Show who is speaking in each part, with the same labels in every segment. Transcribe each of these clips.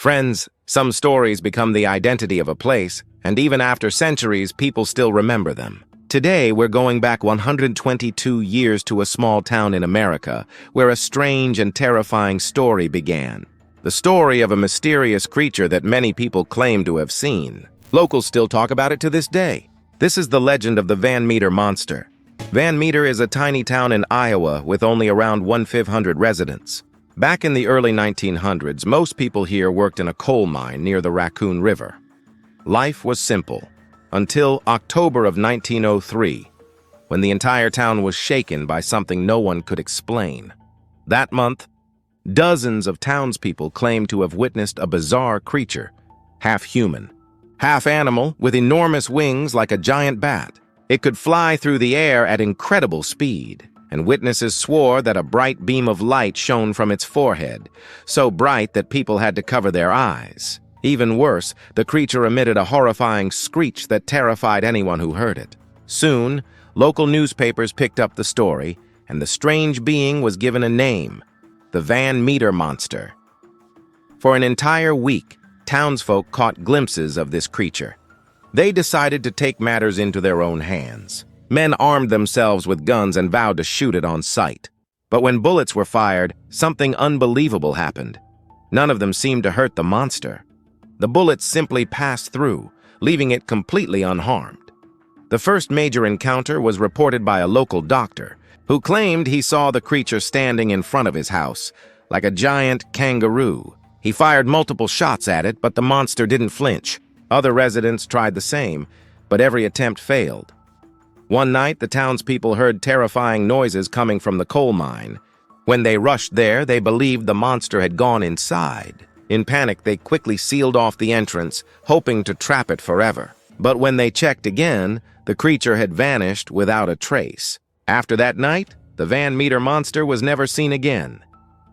Speaker 1: Friends, some stories become the identity of a place, and even after centuries, people still remember them. Today, we're going back 122 years to a small town in America, where a strange and terrifying story began. The story of a mysterious creature that many people claim to have seen. Locals still talk about it to this day. This is the legend of the Van Meter monster. Van Meter is a tiny town in Iowa with only around 1,500 residents. Back in the early 1900s, most people here worked in a coal mine near the Raccoon River. Life was simple, until October of 1903, when the entire town was shaken by something no one could explain. That month, dozens of townspeople claimed to have witnessed a bizarre creature, half human, half animal, with enormous wings like a giant bat. It could fly through the air at incredible speed, and witnesses swore that a bright beam of light shone from its forehead, so bright that people had to cover their eyes. Even worse, the creature emitted a horrifying screech that terrified anyone who heard it. Soon, local newspapers picked up the story, and the strange being was given a name: the Van Meter monster. For an entire week, townsfolk caught glimpses of this creature. They decided to take matters into their own hands. Men armed themselves with guns and vowed to shoot it on sight. But when bullets were fired, something unbelievable happened. None of them seemed to hurt the monster. The bullets simply passed through, leaving it completely unharmed. The first major encounter was reported by a local doctor, who claimed he saw the creature standing in front of his house, like a giant kangaroo. He fired multiple shots at it, but the monster didn't flinch. Other residents tried the same, but every attempt failed. One night, the townspeople heard terrifying noises coming from the coal mine. When they rushed there, they believed the monster had gone inside. In panic, they quickly sealed off the entrance, hoping to trap it forever. But when they checked again, the creature had vanished without a trace. After that night, the Van Meter monster was never seen again.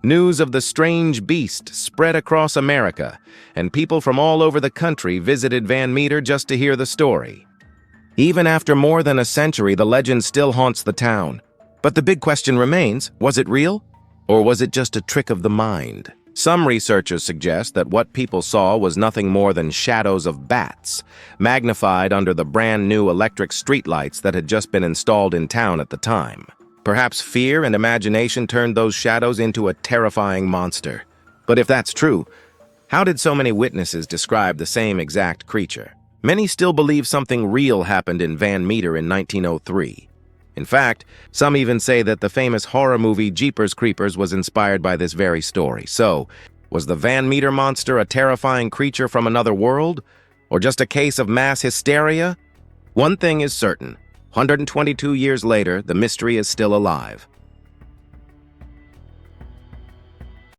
Speaker 1: News of the strange beast spread across America, and people from all over the country visited Van Meter just to hear the story. Even after more than a century, the legend still haunts the town. But the big question remains, was it real? Or was it just a trick of the mind? Some researchers suggest that what people saw was nothing more than shadows of bats, magnified under the brand new electric streetlights that had just been installed in town at the time. Perhaps fear and imagination turned those shadows into a terrifying monster. But if that's true, how did so many witnesses describe the same exact creature? Many still believe something real happened in Van Meter in 1903. In fact, some even say that the famous horror movie Jeepers Creepers was inspired by this very story. So, was the Van Meter monster a terrifying creature from another world? Or just a case of mass hysteria? One thing is certain: 122 years later, the mystery is still alive.